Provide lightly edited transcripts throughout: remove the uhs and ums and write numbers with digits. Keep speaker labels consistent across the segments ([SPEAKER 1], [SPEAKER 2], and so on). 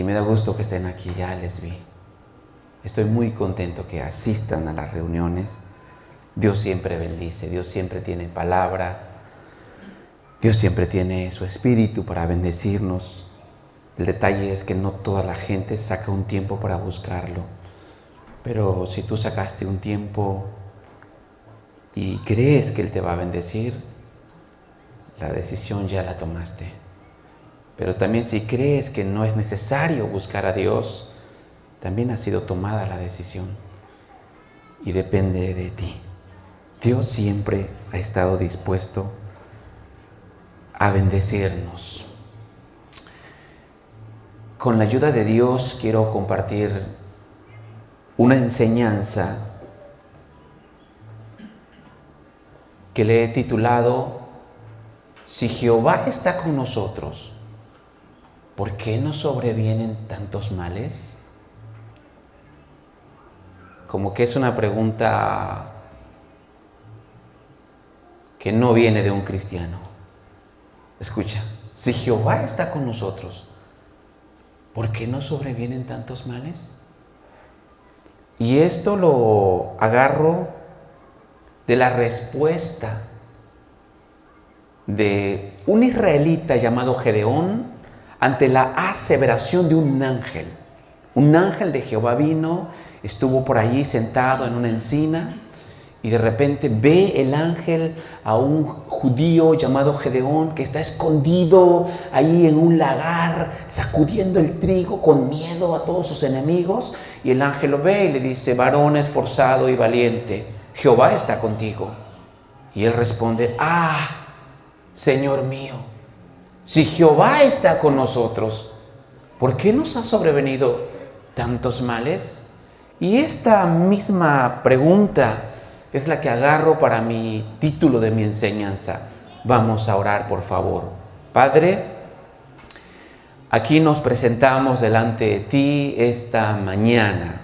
[SPEAKER 1] Y me da gusto que estén aquí, ya les vi. Estoy muy contento que asistan a las reuniones. Dios siempre bendice, Dios siempre tiene palabra, Dios siempre tiene su espíritu para bendecirnos. El detalle es que no toda la gente saca un tiempo para buscarlo. Pero si tú sacaste un tiempo y crees que Él te va a bendecir, la decisión ya la tomaste. Pero también si crees que no es necesario buscar a Dios, también ha sido tomada la decisión. Y depende de ti. Dios siempre ha estado dispuesto a bendecirnos. Con la ayuda de Dios quiero compartir una enseñanza que le he titulado: Si Jehová está con nosotros, ¿por qué nos sobrevienen tantos males? Como que es una pregunta que no viene de un cristiano. Escucha, si Jehová está con nosotros, ¿por qué nos sobrevienen tantos males? Y esto lo agarro de la respuesta de un israelita llamado Gedeón ante la aseveración de un ángel. Un ángel de Jehová vino, estuvo por allí sentado en una encina y de repente ve el ángel a un judío llamado Gedeón que está escondido ahí en un lagar, sacudiendo el trigo con miedo a todos sus enemigos. Y el ángel lo ve y le dice: varón esforzado y valiente, Jehová está contigo. Y él responde: ah, Señor mío, si Jehová está con nosotros, ¿por qué nos ha sobrevenido tantos males? Y esta misma pregunta es la que agarro para mi título de mi enseñanza. Vamos a orar, por favor. Padre, aquí nos presentamos delante de ti esta mañana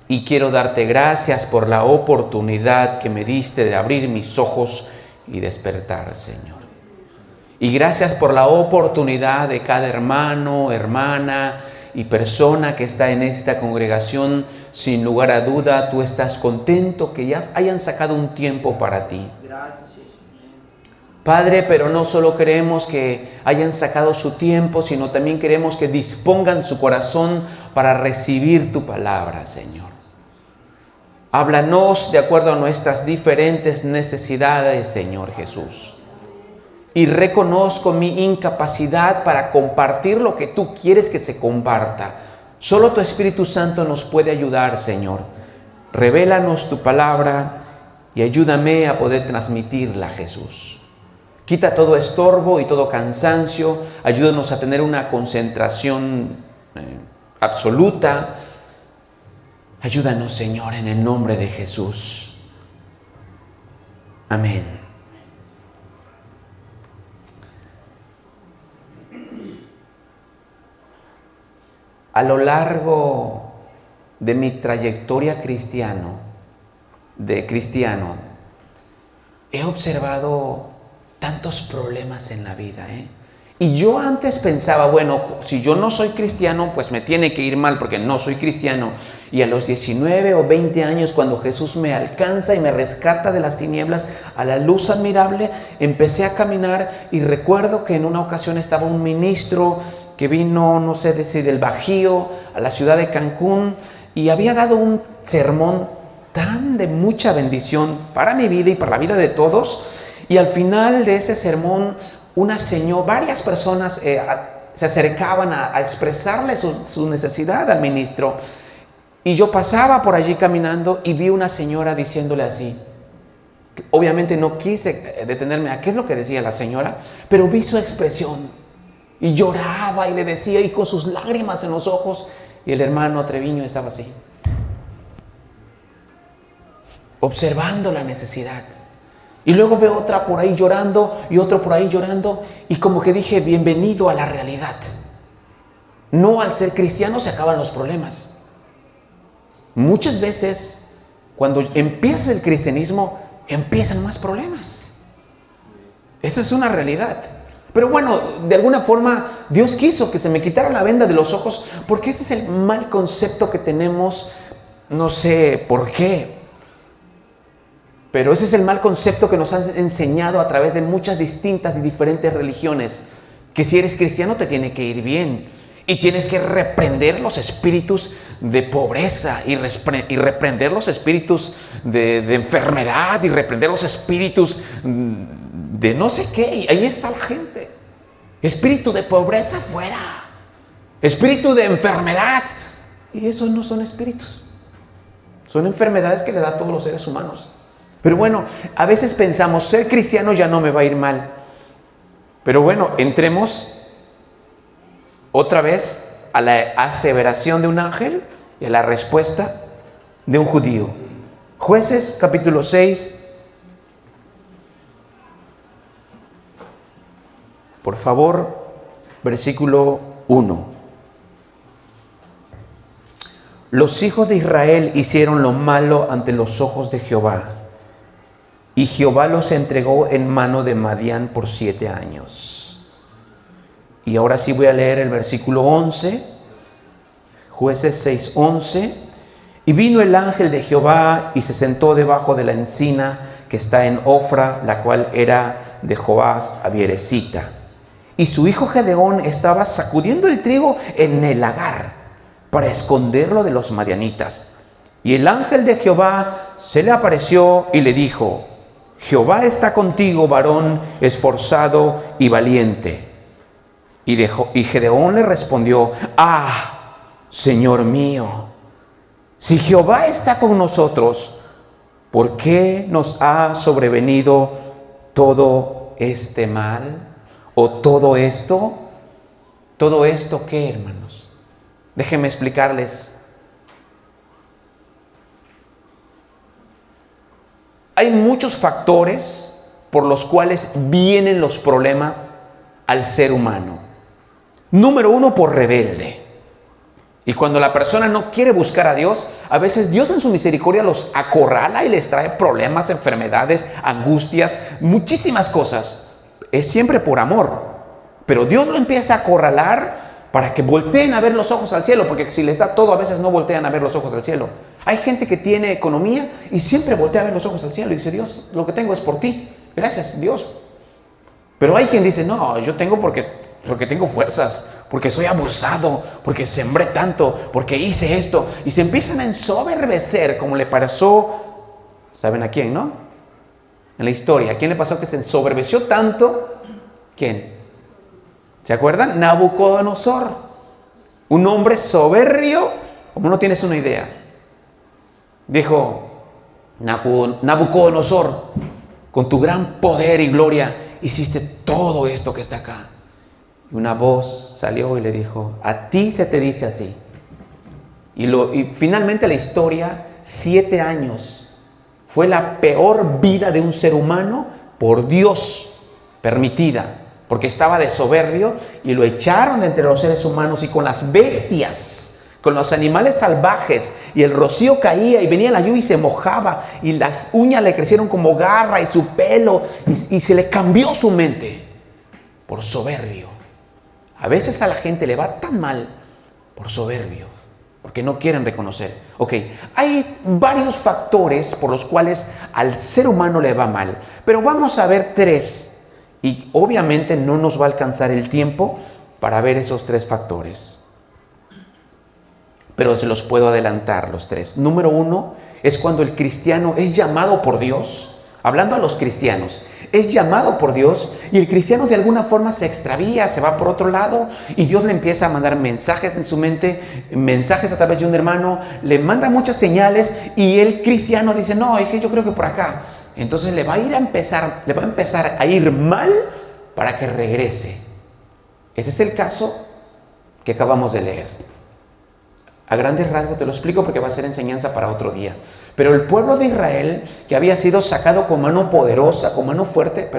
[SPEAKER 1] y quiero darte gracias por la oportunidad que me diste de abrir mis ojos y despertar, Señor. Y gracias por la oportunidad de cada hermano, hermana y persona que está en esta congregación. Sin lugar a duda, tú estás contento que ya hayan sacado un tiempo para ti. Padre, pero no solo queremos que hayan sacado su tiempo, sino también queremos que dispongan su corazón para recibir tu palabra, Señor. Háblanos de acuerdo a nuestras diferentes necesidades, Señor Jesús. Y reconozco mi incapacidad para compartir lo que tú quieres que se comparta. Solo tu Espíritu Santo nos puede ayudar, Señor. Revélanos tu palabra y ayúdame a poder transmitirla, Jesús. Quita todo estorbo y todo cansancio. Ayúdanos a tener una concentración absoluta. Ayúdanos, Señor, en el nombre de Jesús. Amén. A lo largo de mi trayectoria cristiano, he observado tantos problemas en la vida, Y yo antes pensaba, bueno, si yo no soy cristiano, pues me tiene que ir mal porque no soy cristiano. Y a los 19 o 20 años, cuando Jesús me alcanza y me rescata de las tinieblas a la luz admirable, empecé a caminar y recuerdo que en una ocasión estaba un ministro que vino, no sé si del Bajío, a la ciudad de Cancún, y había dado un sermón tan de mucha bendición para mi vida y para la vida de todos. Y al final de ese sermón, varias personas se acercaban a expresarle su necesidad al ministro. Y yo pasaba por allí caminando y vi una señora diciéndole así. Obviamente no quise detenerme a qué es lo que decía la señora, pero vi su expresión. Y lloraba y le decía, y con sus lágrimas en los ojos, y el hermano Treviño estaba así, observando la necesidad. Y luego veo otra por ahí llorando, y otro por ahí llorando, y como que dije, bienvenido a la realidad. No al ser cristiano se acaban los problemas. Muchas veces, cuando empieza el cristianismo, empiezan más problemas. Esa es una realidad. Pero bueno, de alguna forma Dios quiso que se me quitara la venda de los ojos, porque ese es el mal concepto que tenemos, no sé por qué, pero ese es el mal concepto que nos han enseñado a través de muchas distintas y diferentes religiones, que si eres cristiano te tiene que ir bien y tienes que reprender los espíritus de pobreza y reprender los espíritus de enfermedad y reprender los espíritus de no sé qué. Y ahí está la gente. Espíritu de pobreza fuera, espíritu de enfermedad. Y esos no son espíritus, son enfermedades que le da a todos los seres humanos. Pero bueno, a veces pensamos, ser cristiano ya no me va a ir mal. Pero bueno, entremos otra vez a la aseveración de un ángel y a la respuesta de un judío. Jueces capítulo 6. Por favor, versículo 1. Los hijos de Israel hicieron lo malo ante los ojos de Jehová, y Jehová los entregó en mano de Madián por 7 años. Y ahora sí voy a leer el versículo 11, Jueces 6:11. Y vino el ángel de Jehová y se sentó debajo de la encina que está en Ofra, la cual era de Joás Abieresita. Y su hijo Gedeón estaba sacudiendo el trigo en el lagar para esconderlo de los madianitas. Y el ángel de Jehová se le apareció y le dijo: Jehová está contigo, varón esforzado y valiente. Y Gedeón le respondió: Ah, Señor mío, si Jehová está con nosotros, ¿por qué nos ha sobrevenido todo este mal? ¿O todo esto? ¿Todo esto qué, hermanos? Déjenme explicarles. Hay muchos factores por los cuales vienen los problemas al ser humano. Número 1, por rebelde. Y cuando la persona no quiere buscar a Dios, a veces Dios en su misericordia los acorrala y les trae problemas, enfermedades, angustias, muchísimas cosas. Es siempre por amor. Pero Dios lo empieza a acorralar para que volteen a ver los ojos al cielo, porque si les da todo, a veces no voltean a ver los ojos al cielo. Hay gente que tiene economía y siempre voltea a ver los ojos al cielo y dice: Dios, lo que tengo es por ti. Gracias, Dios. Pero hay quien dice: no, yo tengo porque tengo fuerzas, porque soy abusado, porque sembré tanto, porque hice esto. Y se empiezan a ensoberbecer, como le pasó, ¿saben a quién, no? En la historia, ¿a quién le pasó que se ensoberbeció tanto? ¿Quién? ¿Se acuerdan? Nabucodonosor. Un hombre soberbio, como no tienes una idea. Dijo: Nabucodonosor, con tu gran poder y gloria hiciste todo esto que está acá. Y una voz salió y le dijo: a ti se te dice así. Y finalmente la historia, 7 años, fue la peor vida de un ser humano por Dios permitida, porque estaba de soberbio y lo echaron de entre los seres humanos, y con las bestias, con los animales salvajes, y el rocío caía y venía la lluvia y se mojaba, y las uñas le crecieron como garra y su pelo, y se le cambió su mente por soberbio. A veces a la gente le va tan mal por soberbio, porque no quieren reconocer. Ok, hay varios factores por los cuales al ser humano le va mal, pero vamos a ver 3, y obviamente no nos va a alcanzar el tiempo para ver esos 3 factores, pero se los puedo adelantar los 3. Número 1 es cuando el cristiano es llamado por Dios. Hablando a los cristianos, es llamado por Dios y el cristiano de alguna forma se extravía, se va por otro lado, y Dios le empieza a mandar mensajes en su mente, mensajes a través de un hermano, le manda muchas señales, y el cristiano dice: no, es que yo creo que por acá. Entonces le va a empezar a ir mal para que regrese. Ese es el caso que acabamos de leer. A grandes rasgos te lo explico porque va a ser enseñanza para otro día. Pero el pueblo de Israel, que había sido sacado con mano poderosa, con mano fuerte,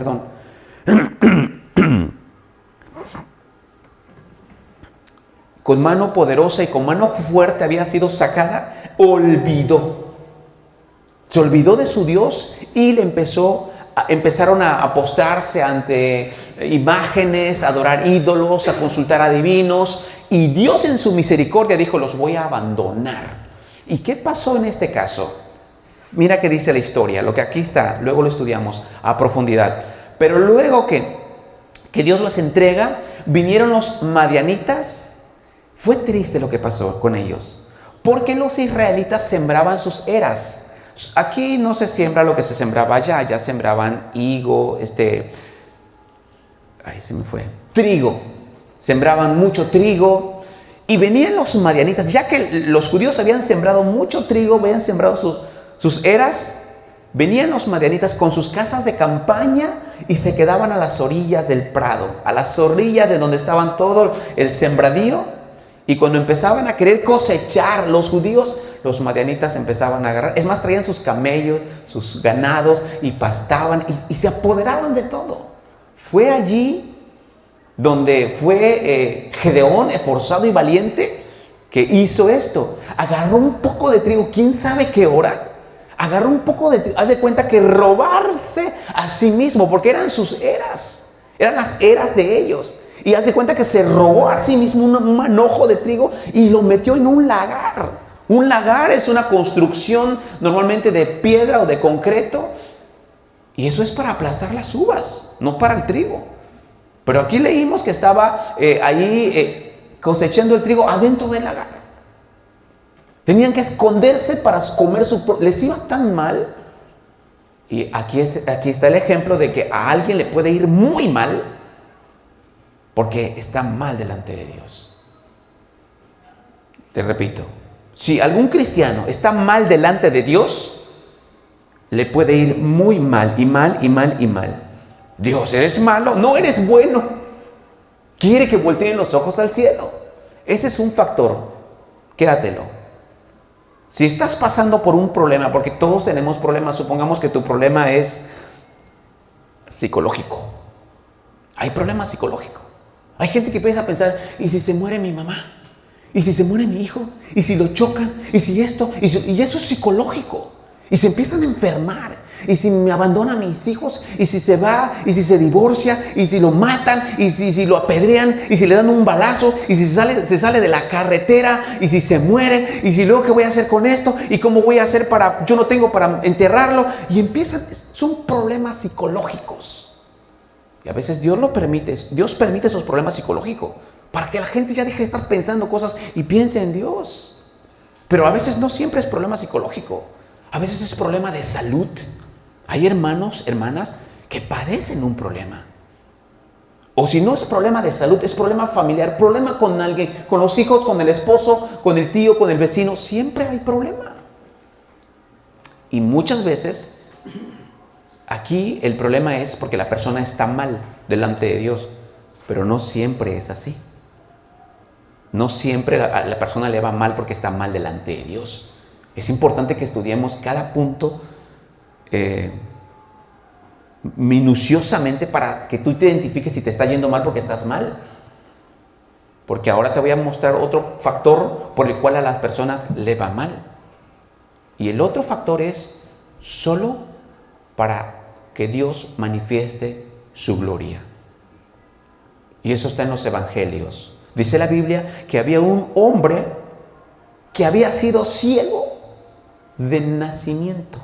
[SPEAKER 1] con mano poderosa y con mano fuerte había sido sacada, se olvidó de su Dios y le empezó empezaron a postrarse ante imágenes, a adorar ídolos, a consultar adivinos, y Dios en su misericordia dijo, los voy a abandonar. ¿Y qué pasó en este caso? Mira qué dice la historia, lo que aquí está, luego lo estudiamos a profundidad. Pero luego que Dios los entrega, vinieron los madianitas. Fue triste lo que pasó con ellos, porque los israelitas sembraban sus eras. Aquí no se siembra lo que se sembraba allá sembraban higo, trigo. Sembraban mucho trigo. Y venían los madianitas, ya que los judíos habían sembrado mucho trigo, habían sembrado sus eras, venían los madianitas con sus casas de campaña y se quedaban a las orillas del prado, a las orillas de donde estaban todo el sembradío. Y cuando empezaban a querer cosechar los judíos, los madianitas empezaban a agarrar. Es más, traían sus camellos, sus ganados y pastaban y se apoderaban de todo. Fue allí donde fue Gedeón, esforzado y valiente, que hizo esto. Agarró un poco de trigo, quién sabe qué hora. Agarró un poco de trigo. Haz de cuenta que robarse a sí mismo, porque eran sus eras. Eran las eras de ellos. Y haz de cuenta que se robó a sí mismo un manojo de trigo y lo metió en un lagar. Un lagar es una construcción normalmente de piedra o de concreto. Y eso es para aplastar las uvas, no para el trigo. Pero aquí leímos que estaba cosechando el trigo adentro del lagar. Tenían que esconderse para comer les iba tan mal. Y aquí está el ejemplo de que a alguien le puede ir muy mal porque está mal delante de Dios. Te repito, si algún cristiano está mal delante de Dios, le puede ir muy mal, y mal, y mal, y mal. Dios, ¿eres malo? No, eres bueno. Quiere que volteen los ojos al cielo. Ese es un factor. Quédatelo. Si estás pasando por un problema, porque todos tenemos problemas, supongamos que tu problema es psicológico. Hay problemas psicológicos. Hay gente que empieza a pensar, ¿y si se muere mi mamá? ¿Y si se muere mi hijo? ¿Y si lo chocan? ¿Y si esto? Y eso es psicológico. Y se empiezan a enfermar. ¿Y si me abandona a mis hijos? ¿Y si se va? ¿Y si se divorcia? ¿Y si lo matan? ¿Y si lo apedrean? ¿Y si le dan un balazo? ¿Y si se sale de la carretera? ¿Y si se muere? ¿Y si luego qué voy a hacer con esto? ¿Y cómo voy a hacer yo no tengo para enterrarlo? Y son problemas psicológicos. Y a veces Dios permite esos problemas psicológicos para que la gente ya deje de estar pensando cosas y piense en Dios. Pero a veces no siempre es problema psicológico. A veces es problema de salud. Hay hermanos, hermanas, que padecen un problema. O si no es problema de salud, es problema familiar, problema con alguien, con los hijos, con el esposo, con el tío, con el vecino. Siempre hay problema. Y muchas veces, aquí el problema es porque la persona está mal delante de Dios. Pero no siempre es así. No siempre a la persona le va mal porque está mal delante de Dios. Es importante que estudiemos cada punto minuciosamente para que tú te identifiques si te está yendo mal porque estás mal. Porque ahora te voy a mostrar otro factor por el cual a las personas le va mal. Y el otro factor es solo para que Dios manifieste su gloria. Y eso está en los evangelios. Dice la Biblia que había un hombre que había sido ciego de nacimiento.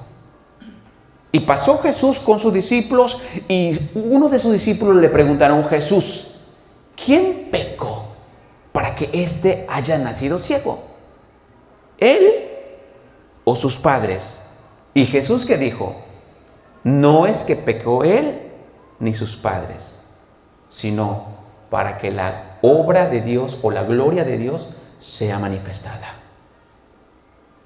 [SPEAKER 1] Y pasó Jesús con sus discípulos y uno de sus discípulos le preguntaron: Jesús, ¿quién pecó para que éste haya nacido ciego? ¿Él o sus padres? Y Jesús, ¿qué dijo? No es que pecó él ni sus padres, sino para que la obra de Dios o la gloria de Dios sea manifestada.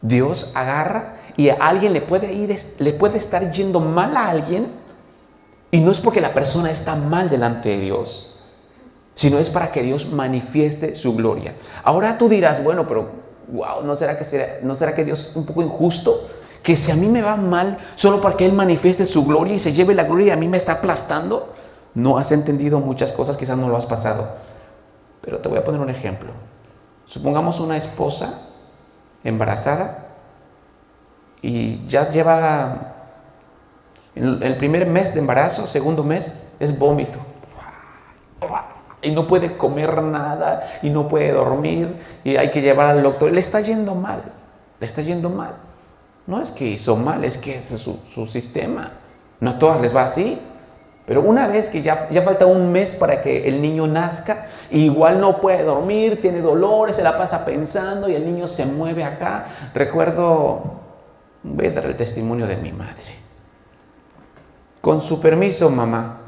[SPEAKER 1] Dios agarra y a alguien le puede estar yendo mal a alguien, y no es porque la persona está mal delante de Dios, sino es para que Dios manifieste su gloria. Ahora tú dirás, bueno, pero wow, ¿no será que Dios es un poco injusto? Que si a mí me va mal, solo para que Él manifieste su gloria y se lleve la gloria y a mí me está aplastando. No has entendido muchas cosas, quizás no lo has pasado. Pero te voy a poner un ejemplo. Supongamos una esposa embarazada y ya lleva En el primer mes de embarazo, segundo mes, es vómito. Y no puede comer nada, y no puede dormir, y hay que llevar al doctor. Le está yendo mal, le está yendo mal. No es que hizo mal, es que ese es su sistema. No a todas les va así. Pero una vez que ya falta un mes para que el niño nazca, igual no puede dormir, tiene dolores, se la pasa pensando y el niño se mueve acá. Recuerdo, voy a dar el testimonio de mi madre. Con su permiso, mamá,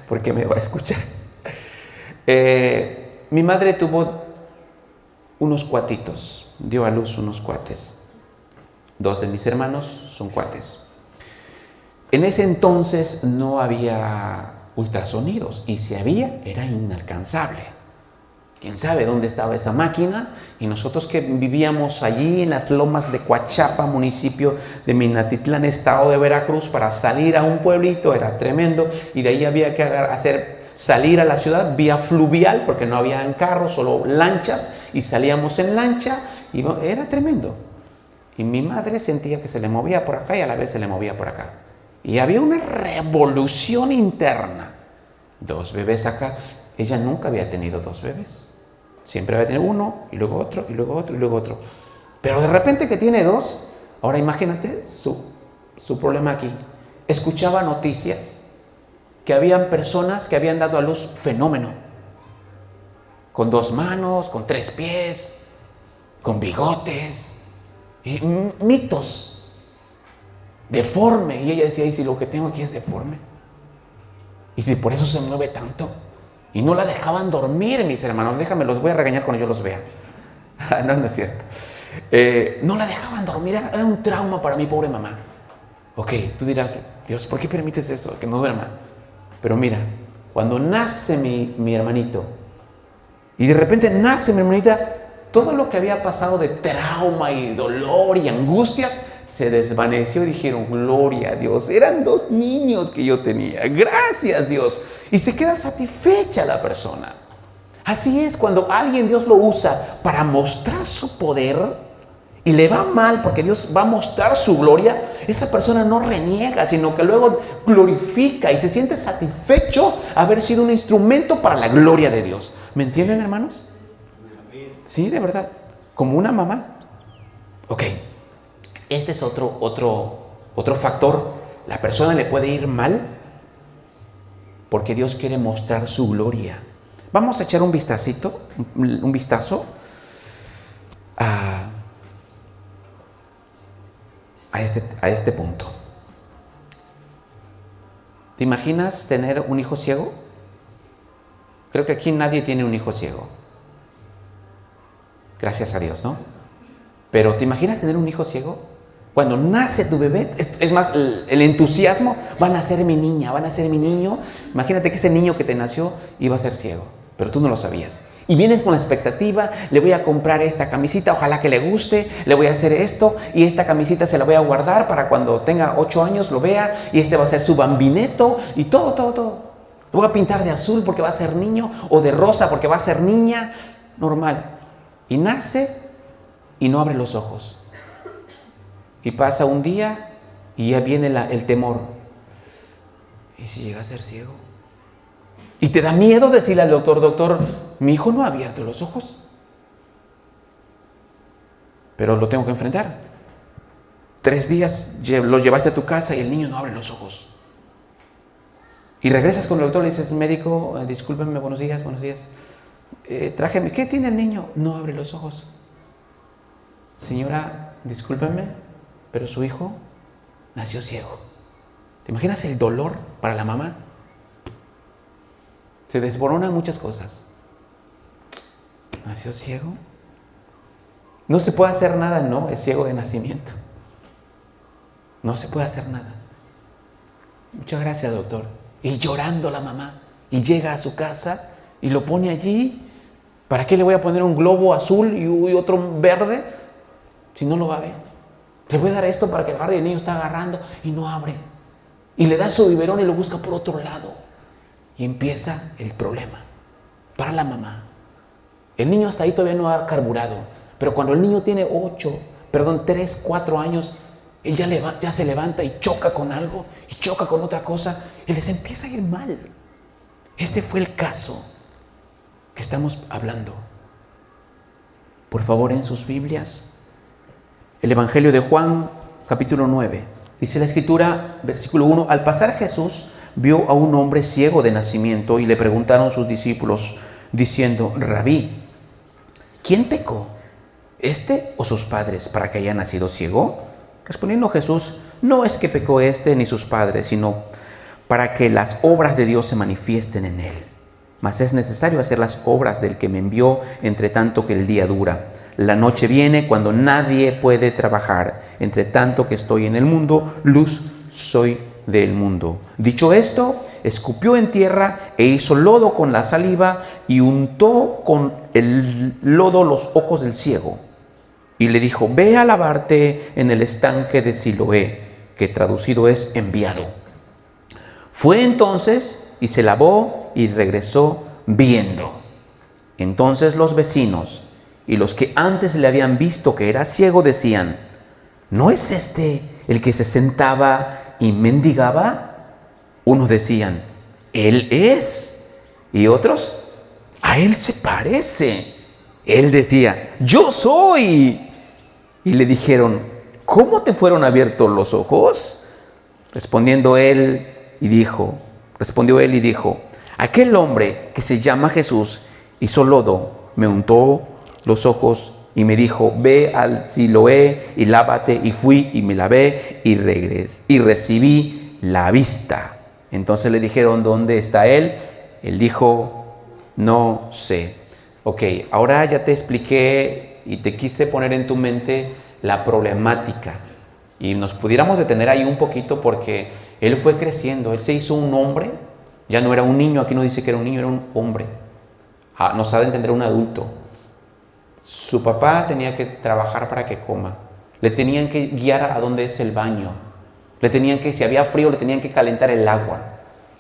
[SPEAKER 1] porque me va a escuchar. Mi madre tuvo unos cuatitos, dio a luz unos cuates. 2 de mis hermanos son cuates. En ese entonces no había ultrasonidos, y si había, era inalcanzable. ¿Quién sabe dónde estaba esa máquina? Y nosotros que vivíamos allí en las lomas de Coachapa, municipio de Minatitlán, estado de Veracruz, para salir a un pueblito era tremendo, y de ahí había que salir a la ciudad vía fluvial, porque no había carros, solo lanchas, y salíamos en lancha, y era tremendo. Y mi madre sentía que se le movía por acá y a la vez se le movía por acá. Y había una revolución interna. 2 bebés acá. Ella nunca había tenido 2 bebés. Siempre había tenido uno, y luego otro, y luego otro, y luego otro. Pero de repente que tiene 2, ahora imagínate su problema aquí. Escuchaba noticias que habían personas que habían dado a luz fenómeno. Con 2 manos, con 3 pies, con bigotes, y mitos. Deforme. Y ella decía, ¿y si lo que tengo aquí es deforme? ¿Y si por eso se mueve tanto? Y no la dejaban dormir, mis hermanos. Déjame, los voy a regañar cuando yo los vea. No, no es cierto. No la dejaban dormir. Era un trauma para mi pobre mamá. Ok, tú dirás, Dios, ¿por qué permites eso? Que no duerma. Pero mira, cuando nace mi hermanito, y de repente nace mi hermanita, todo lo que había pasado de trauma y dolor y angustias se desvaneció, y dijeron, gloria a Dios, eran 2 niños que yo tenía, gracias Dios, y se queda satisfecha la persona. Así es, cuando alguien Dios lo usa para mostrar su poder y le va mal porque Dios va a mostrar su gloria, esa persona no reniega, sino que luego glorifica y se siente satisfecho haber sido un instrumento para la gloria de Dios. ¿Me entienden, hermanos? Sí, de verdad, como una mamá. Ok. Este es otro factor. La persona le puede ir mal porque Dios quiere mostrar su gloria. Vamos a echar un vistazo a este punto. ¿Te imaginas tener un hijo ciego? Creo que aquí nadie tiene un hijo ciego. Gracias a Dios, ¿no? Pero ¿te imaginas tener un hijo ciego? Cuando nace tu bebé, es más, el entusiasmo, va a nacer mi niña, va a nacer mi niño. Imagínate que ese niño que te nació iba a ser ciego, pero tú no lo sabías. Y vienes con la expectativa, le voy a comprar esta camisita, ojalá que le guste, le voy a hacer esto, y esta camisita se la voy a guardar para cuando tenga 8 años lo vea, y este va a ser su bambineto, y todo. Lo voy a pintar de azul porque va a ser niño, o de rosa porque va a ser niña, normal. Y nace y no abre los ojos. Y pasa un día y ya viene el temor. ¿Y si llega a ser ciego? Y te da miedo decirle al doctor, mi hijo no ha abierto los ojos. Pero lo tengo que enfrentar. 3 días lo llevaste a tu casa y el niño no abre los ojos. Y regresas con el doctor y le dices, médico, discúlpeme, buenos días. Trájeme, ¿qué tiene el niño? No abre los ojos. Señora, discúlpeme, pero su hijo nació ciego. ¿Te imaginas el dolor para la mamá? Se desboronan muchas cosas. ¿Nació ciego? No se puede hacer nada, no, es ciego de nacimiento. No se puede hacer nada. Muchas gracias, doctor. Y llorando la mamá, y llega a su casa y lo pone allí. ¿Para qué le voy a poner un globo azul y otro verde si no lo va a ver? Le voy a dar esto para que agarre y el niño está agarrando y no abre. Y le da su biberón y lo busca por otro lado. Y empieza el problema para la mamá. El niño hasta ahí todavía no ha carburado. Pero cuando el niño tiene 3, 4 años, Él ya se levanta y choca con algo y choca con otra cosa y les empieza a ir mal. Este fue el caso que estamos hablando. Por favor, en sus Biblias, el Evangelio de Juan, capítulo 9. Dice la Escritura, versículo 1, al pasar Jesús vio a un hombre ciego de nacimiento y le preguntaron sus discípulos, diciendo, Rabí, ¿quién pecó, este o sus padres, para que haya nacido ciego? Respondiendo Jesús, no es que pecó este ni sus padres, sino para que las obras de Dios se manifiesten en él. Mas es necesario hacer las obras del que me envió, entre tanto que el día dura. La noche viene cuando nadie puede trabajar. Entre tanto que estoy en el mundo, luz soy del mundo. Dicho esto, escupió en tierra e hizo lodo con la saliva y untó con el lodo los ojos del ciego. Y le dijo, ve a lavarte en el estanque de Siloé, que traducido es enviado. Fue entonces y se lavó y regresó viendo. Entonces los vecinos y los que antes le habían visto que era ciego decían, ¿no es este el que se sentaba y mendigaba? Unos decían, él es. Y otros, a él se parece. Él decía, yo soy. Y le dijeron, ¿cómo te fueron abiertos los ojos? Respondió él y dijo, aquel hombre que se llama Jesús hizo lodo, me untó los ojos y me dijo, ve al Siloé y lávate. Y fui y me lavé y regresé y recibí la vista. Entonces le dijeron, ¿dónde está él? Él dijo, no sé. Ok, ahora ya te expliqué y te quise poner en tu mente la problemática. Y nos pudiéramos detener ahí un poquito porque él fue creciendo, él se hizo un hombre, ya no era un niño, aquí no dice que era un niño, era un hombre. Nos ha de entender un adulto. Su papá tenía que trabajar para que coma. Le tenían que guiar a dónde es el baño. Le tenían que, si había frío, le tenían que calentar el agua.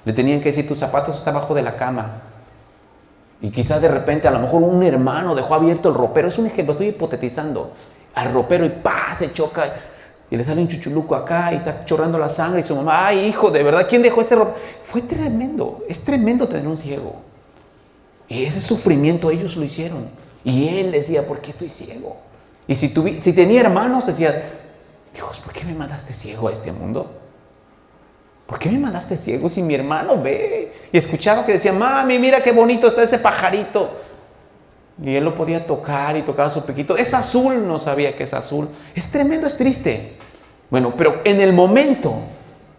[SPEAKER 1] Le tenían que decir, tus zapatos están abajo de la cama. Y quizás de repente, a lo mejor un hermano dejó abierto el ropero. Es un ejemplo, estoy hipotetizando. Al ropero y ¡pah! Se choca. Y le sale un chuchuluco acá y está chorrando la sangre. Y su mamá, ay hijo, de verdad, ¿quién dejó ese ropero? Fue tremendo. Es tremendo tener un ciego. Y ese sufrimiento ellos lo hicieron. Y él decía, ¿por qué estoy ciego? Y si tenía hermanos, decía, Dios, ¿por qué me mandaste ciego a este mundo? ¿Por qué me mandaste ciego si mi hermano ve? Y escuchaba que decía, mami, mira qué bonito está ese pajarito. Y él lo podía tocar y tocaba su piquito. Es azul, no sabía que es azul. Es tremendo, es triste. Bueno, pero en el momento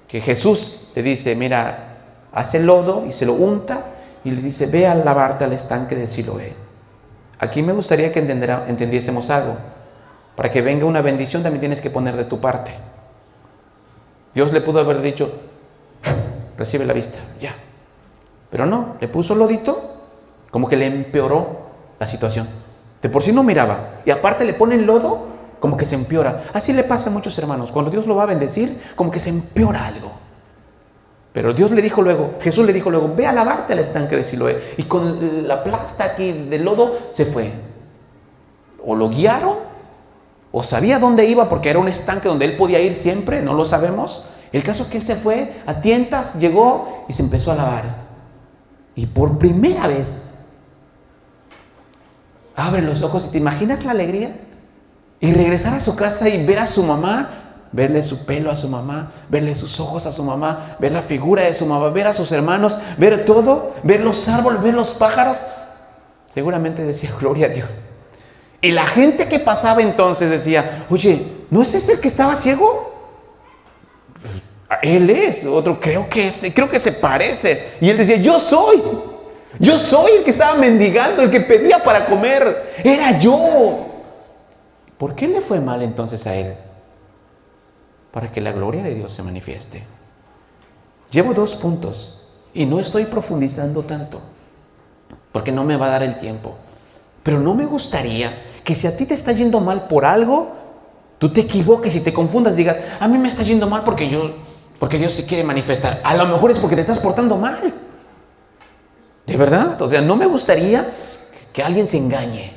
[SPEAKER 1] que Jesús le dice, mira, hace lodo y se lo unta y le dice, ve a lavarte al estanque de Siloé. Aquí me gustaría que entendiésemos algo. Para que venga una bendición también tienes que poner de tu parte. Dios le pudo haber dicho, recibe la vista, ya. Pero no, le puso lodito, como que le empeoró la situación. De por sí no miraba. Y aparte le ponen lodo, como que se empeora. Así le pasa a muchos hermanos. Cuando Dios lo va a bendecir, como que se empeora algo. Pero Jesús le dijo luego, ve a lavarte al estanque de Siloé. Y con la plasta aquí de lodo se fue. O lo guiaron, o sabía dónde iba porque era un estanque donde él podía ir siempre, no lo sabemos. El caso es que él se fue a tientas, llegó y se empezó a lavar. Y por primera vez, abre los ojos y te imaginas la alegría. Y regresar a su casa y ver a su mamá, verle su pelo a su mamá, verle sus ojos a su mamá, ver la figura de su mamá, ver a sus hermanos, ver todo, ver los árboles, ver los pájaros. Seguramente decía, gloria a Dios. Y la gente que pasaba entonces decía, oye, ¿no es ese el que estaba ciego? Él es. Otro, creo que se parece. Y él decía, yo soy el que estaba mendigando, el que pedía para comer. Era yo. ¿Por qué le fue mal entonces a él? Para que la gloria de Dios se manifieste. Llevo 2 puntos y no estoy profundizando tanto porque no me va a dar el tiempo. Pero no me gustaría que si a ti te está yendo mal por algo, tú te equivoques y te confundas, digas, a mí me está yendo mal porque Dios se quiere manifestar. A lo mejor es porque te estás portando mal. ¿De verdad? O sea, no me gustaría que alguien se engañe.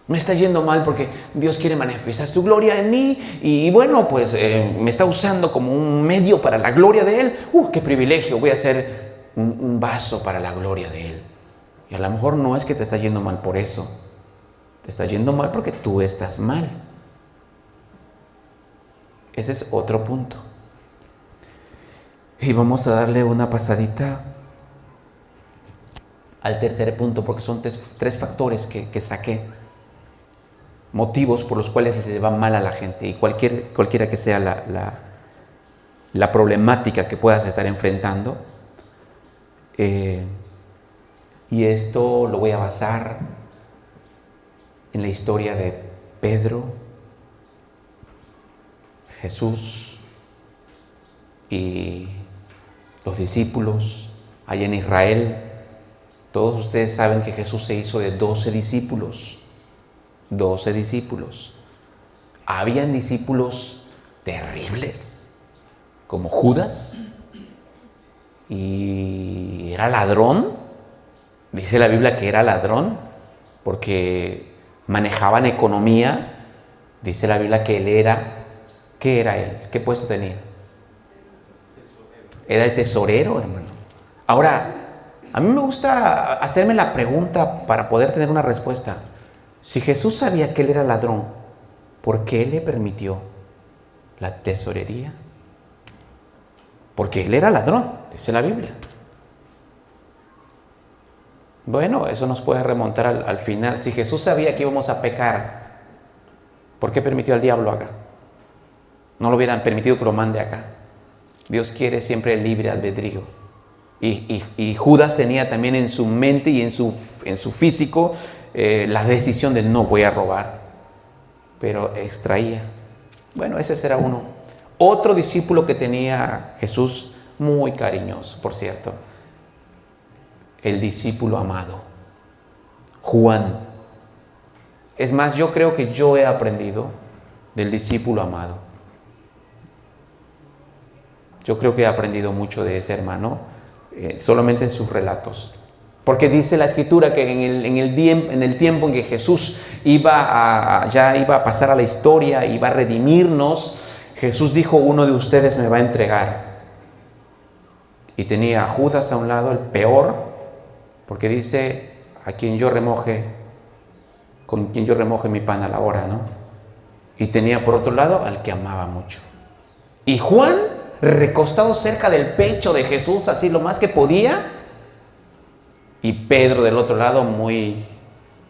[SPEAKER 1] Me está yendo mal porque Dios quiere manifestar su gloria en mí y bueno, pues me está usando como un medio para la gloria de Él. ¡Qué privilegio! Voy a ser un vaso para la gloria de Él. Y a lo mejor no es que te está yendo mal por eso. Te está yendo mal porque tú estás mal. Ese es otro punto. Y vamos a darle una pasadita al tercer punto porque son tres factores que saqué. Motivos por los cuales le va mal a la gente y cualquiera que sea la problemática que puedas estar enfrentando. Y esto lo voy a basar en la historia de Pedro, Jesús y los discípulos allá en Israel. Todos ustedes saben que Jesús se hizo de 12 discípulos. 12 discípulos. Habían discípulos terribles, como Judas, y era ladrón. Dice la Biblia que era ladrón, porque manejaban economía. Dice la Biblia que él era, ¿qué era él? ¿Qué puesto tenía? Era el tesorero, hermano. Ahora, a mí me gusta hacerme la pregunta para poder tener una respuesta. Si Jesús sabía que él era ladrón, ¿por qué le permitió la tesorería? Porque él era ladrón, dice la Biblia. Bueno, eso nos puede remontar al final. Si Jesús sabía que íbamos a pecar, ¿por qué permitió al diablo acá? No lo hubieran permitido que lo mande acá. Dios quiere siempre el libre albedrío. Y Judas tenía también en su mente y en su físico la decisión de no voy a robar, pero extraía. Bueno, ese será uno. Otro discípulo que tenía Jesús, muy cariñoso, por cierto, el discípulo amado, Juan. Es más, yo creo que yo he aprendido del discípulo amado. Yo creo que he aprendido mucho de ese hermano, solamente en sus relatos. Porque dice la Escritura que en el tiempo en que Jesús ya iba a pasar a la historia, iba a redimirnos, Jesús dijo, uno de ustedes me va a entregar. Y tenía a Judas a un lado, el peor, porque dice, con quien yo remoje mi pan a la hora, ¿no? Y tenía por otro lado al que amaba mucho. Y Juan, recostado cerca del pecho de Jesús, así lo más que podía. Y Pedro del otro lado muy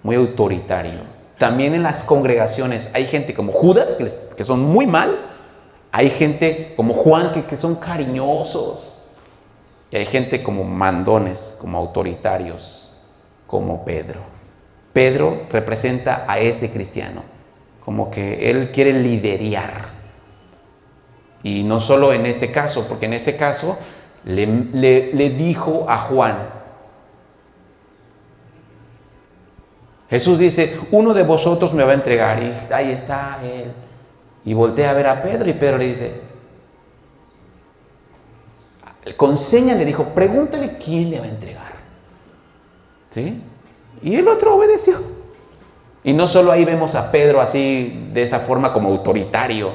[SPEAKER 1] autoritario. También en las congregaciones hay gente como Judas que son muy mal. Hay gente como Juan que son cariñosos. Y hay gente como mandones, como autoritarios, como Pedro. Pedro representa a ese cristiano. Como que él quiere liderar. Y no solo en este caso, porque en este caso le dijo a Juan, Jesús dice, uno de vosotros me va a entregar. Y ahí está él. Y voltea a ver a Pedro y Pedro le dice, con señas le dijo, pregúntale quién le va a entregar. ¿Sí? Y el otro obedeció. Y no solo ahí vemos a Pedro así, de esa forma como autoritario,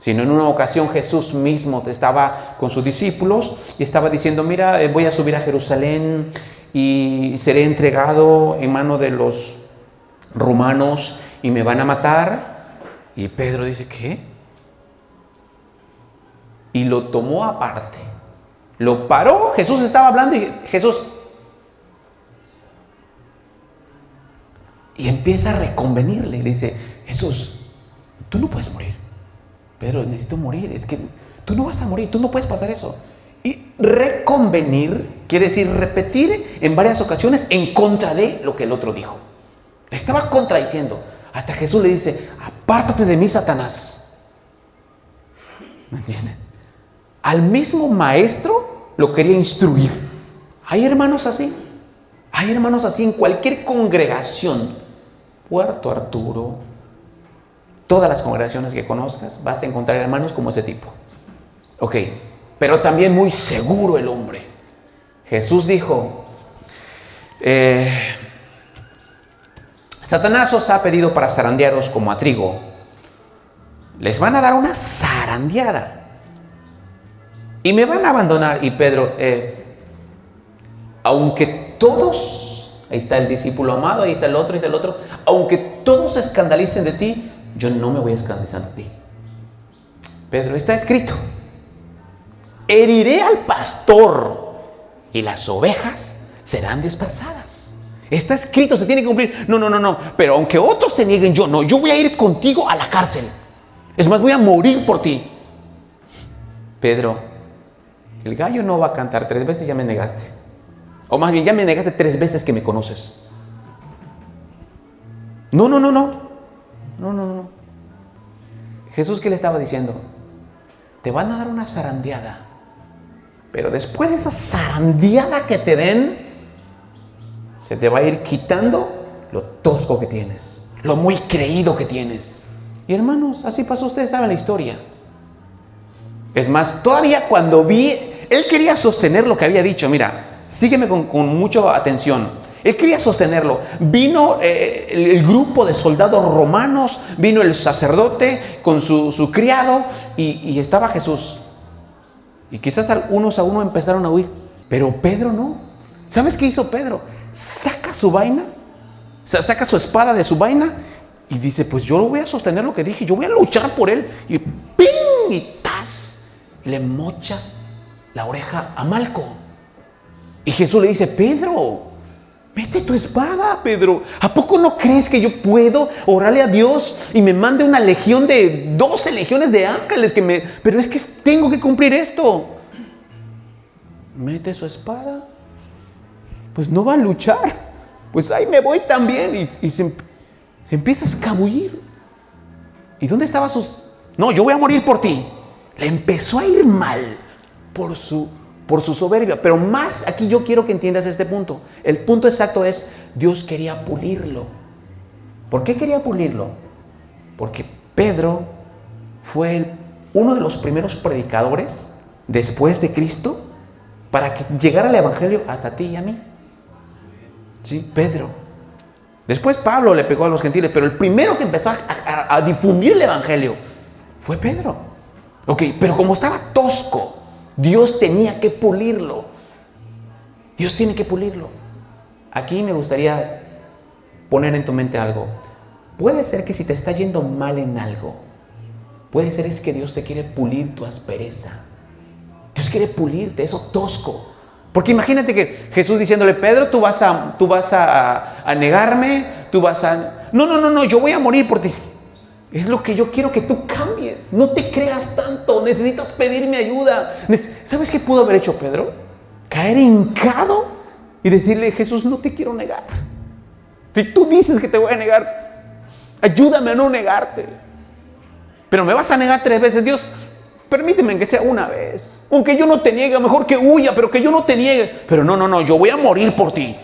[SPEAKER 1] sino en una ocasión Jesús mismo estaba con sus discípulos y estaba diciendo, mira, voy a subir a Jerusalén y seré entregado en mano de los romanos y me van a matar. Y Pedro dice, ¿qué? Y lo tomó aparte, lo paró. Jesús estaba hablando y empieza a reconvenirle. Le dice, Jesús, tú no puedes morir. Pedro, necesito morir, es que tú no vas a morir, tú no puedes pasar eso. Y reconvenir quiere decir repetir en varias ocasiones en contra de lo que el otro dijo. Le estaba contradiciendo. Hasta Jesús le dice, apártate de mí, Satanás. ¿Me entienden? Al mismo maestro lo quería instruir. Hay hermanos así. Hay hermanos así en cualquier congregación. Puerto Arturo, todas las congregaciones que conozcas, vas a encontrar hermanos como ese tipo. Ok, pero también muy seguro el hombre. Jesús dijo, Satanás os ha pedido para zarandearos como a trigo. Les van a dar una zarandeada. Y me van a abandonar. Y Pedro, aunque todos, ahí está el discípulo amado, ahí está el otro, aunque todos se escandalicen de ti, yo no me voy a escandalizar de ti. Pedro, está escrito: heriré al pastor y las ovejas serán dispersadas. Está escrito, se tiene que cumplir. No, pero aunque otros te nieguen, yo voy a ir contigo a la cárcel. Es más, voy a morir por ti. Pedro, el gallo no va a cantar 3 veces, ya me negaste. O más bien, ya me negaste 3 veces que me conoces. No. Jesús, ¿qué le estaba diciendo? Te van a dar una zarandeada. Pero después de esa zarandeada que te den, se te va a ir quitando lo tosco que tienes, lo muy creído que tienes. Y hermanos, así pasó, ustedes saben la historia. Es más, todavía cuando él quería sostener lo que había dicho. Mira, sígueme con mucha atención. Él quería sostenerlo. Vino el grupo de soldados romanos, vino el sacerdote con su criado y estaba Jesús. Y quizás unos a uno empezaron a huir, pero Pedro no. ¿Sabes qué hizo Pedro? Saca su vaina, saca su espada de su vaina y dice, pues yo voy a sostener lo que dije, yo voy a luchar por él. Y ¡ping! Y ¡tas! Y le mocha la oreja a Malco. Y Jesús le dice, Pedro, mete tu espada, Pedro. ¿A poco no crees que yo puedo orarle a Dios y me mande una legión de 12 legiones de ángeles pero es que tengo que cumplir esto? Mete su espada. Pues no va a luchar. Pues ahí me voy también. Y se empieza a escabullir. ¿Y dónde estaba sus...? No, yo voy a morir por ti. Le empezó a ir mal por su soberbia. Pero más aquí yo quiero que entiendas este punto. El punto exacto es, Dios quería pulirlo. ¿Por qué quería pulirlo? Porque Pedro fue uno de los primeros predicadores después de Cristo para que llegara el evangelio hasta ti y a mí. Sí, Pedro. Después Pablo le pegó a los gentiles, pero el primero que empezó a difundir el evangelio fue Pedro. Ok, pero como estaba tosco, Dios tenía que pulirlo. Dios tiene que pulirlo. Aquí me gustaría poner en tu mente algo. Puede ser que si te está yendo mal en algo, puede ser es que Dios te quiere pulir tu aspereza. Dios quiere pulirte eso tosco. Porque imagínate que Jesús diciéndole, Pedro, tú vas a negarme, No, yo voy a morir por ti. Es lo que yo quiero que tú cambies. No te creas tanto, necesitas pedirme ayuda. ¿Sabes qué pudo haber hecho Pedro? Caer hincado y decirle, Jesús, no te quiero negar. Si tú dices que te voy a negar, ayúdame a no negarte. Pero me vas a negar 3 veces, Dios, permíteme que sea una vez. Aunque yo no te niegue, mejor que huya, pero que yo no te niegue. Pero no, yo voy a morir por ti.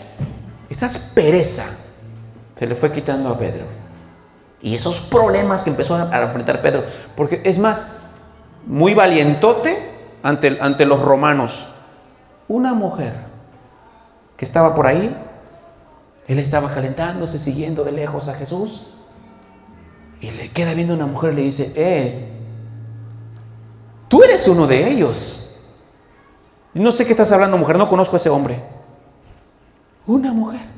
[SPEAKER 1] Esa aspereza se le fue quitando a Pedro. Y esos problemas que empezó a enfrentar Pedro, porque es más, muy valientote ante los romanos. Una mujer que estaba por ahí, él estaba calentándose, siguiendo de lejos a Jesús, y le queda viendo a una mujer y le dice, tú eres uno de ellos. No sé qué estás hablando, mujer, no conozco a ese hombre. Una mujer.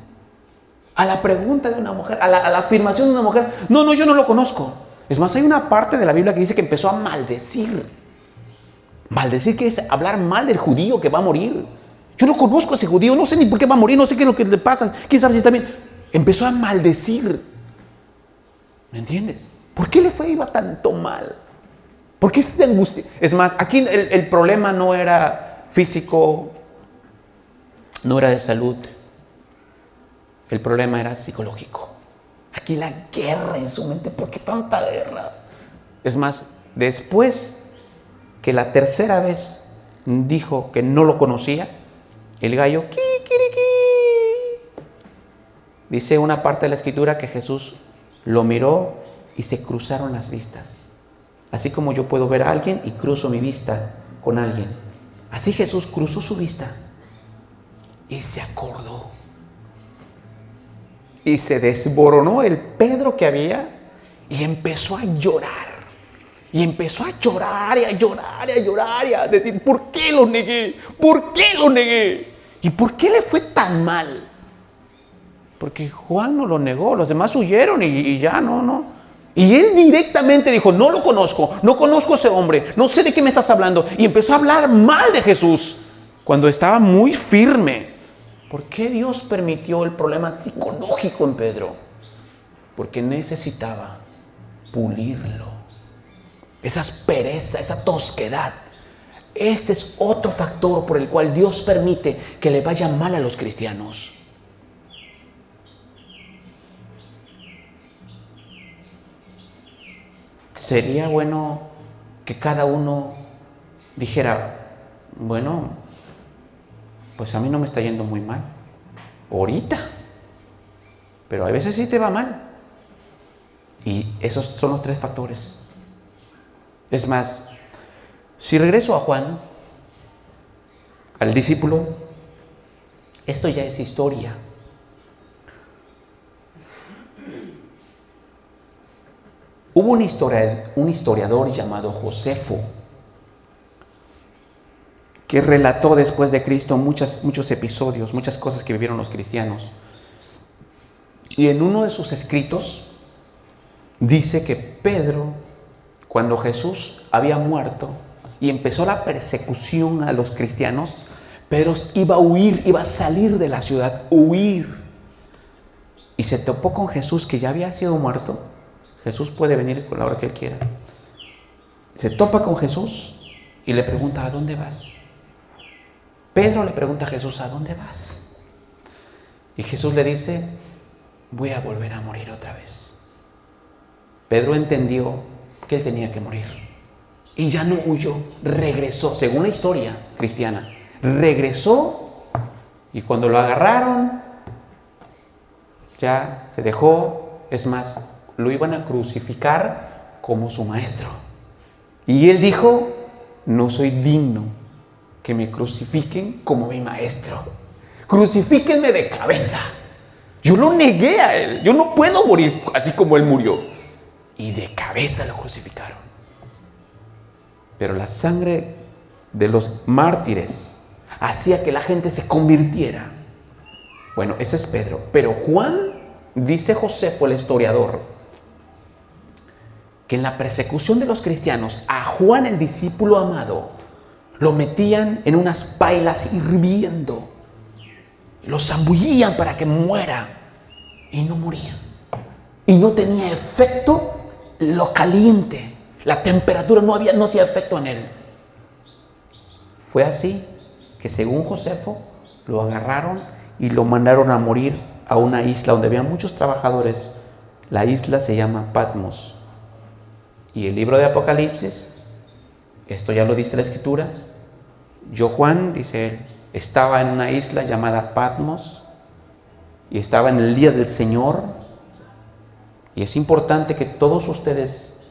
[SPEAKER 1] A la pregunta de una mujer, a la afirmación de una mujer, no, yo no lo conozco. Es más, hay una parte de la Biblia que dice que empezó a maldecir. Maldecir que es hablar mal del judío que va a morir. Yo no conozco a ese judío, no sé ni por qué va a morir, no sé qué es lo que le pasa, quién sabe si está bien. Empezó a maldecir. ¿Me entiendes? ¿Por qué iba tanto mal? ¿Por qué es de angustia? Es más, aquí el problema no era físico, no era de salud. El problema era psicológico. Aquí la guerra en su mente. ¿Por qué tanta guerra? Es más, después que la tercera vez dijo que no lo conocía, el gallo, dice una parte de la escritura que Jesús lo miró y se cruzaron las vistas. Así como yo puedo ver a alguien y cruzo mi vista con alguien. Así Jesús cruzó su vista y se acordó. y se desboronó el Pedro que había y empezó a llorar. Y empezó a llorar y a llorar y a llorar y a decir, ¿por qué lo negué? ¿Por qué lo negué? ¿Y por qué le fue tan mal? Porque Juan no lo negó, los demás huyeron y ya no. Y él directamente dijo, no lo conozco, no conozco a ese hombre, no sé de qué me estás hablando. Y empezó a hablar mal de Jesús cuando estaba muy firme. ¿Por qué Dios permitió el problema psicológico en Pedro? Porque necesitaba pulirlo. Esa aspereza, esa tosquedad. Este es otro factor por el cual Dios permite que le vaya mal a los cristianos. Sería bueno que cada uno dijera, bueno, pues a mí no me está yendo muy mal, ahorita, pero a veces sí te va mal. Y esos son los 3 factores. Es más, si regreso a Juan, al discípulo, esto ya es historia. Hubo un historiador llamado Josefo que relató después de Cristo muchos episodios, muchas cosas que vivieron los cristianos. Y en uno de sus escritos dice que Pedro, cuando Jesús había muerto y empezó la persecución a los cristianos, Pedro iba a huir, iba a salir de la ciudad, huir. Y se topó con Jesús que ya había sido muerto. Jesús puede venir con la hora que Él quiera. Se topa con Jesús y le pregunta, ¿a dónde vas? Pedro le pregunta a Jesús, ¿a dónde vas? Y Jesús le dice, voy a volver a morir otra vez. Pedro entendió que él tenía que morir. Y ya no huyó, regresó, según la historia cristiana. Regresó y cuando lo agarraron, ya se dejó, es más, lo iban a crucificar como su maestro. Y él dijo, no soy digno que me crucifiquen como mi maestro. Crucifíquenme de cabeza. Yo lo negué a él, yo no puedo morir así como él murió. Y de cabeza lo crucificaron. Pero la sangre de los mártires hacía que la gente se convirtiera. Bueno, ese es Pedro. Pero Juan, dice Josefo el historiador, que en la persecución de los cristianos, a Juan el discípulo amado, lo metían en unas pailas hirviendo. Lo zambullían para que muera. Y no moría. Y no tenía efecto lo caliente, la temperatura no hacía efecto en él. Fue así que según Josefo lo agarraron y lo mandaron a morir a una isla donde había muchos trabajadores. La isla se llama Patmos. Y el libro de Apocalipsis, esto ya lo dice la Escritura, yo Juan, dice él, estaba en una isla llamada Patmos y estaba en el día del Señor. Y es importante que todos ustedes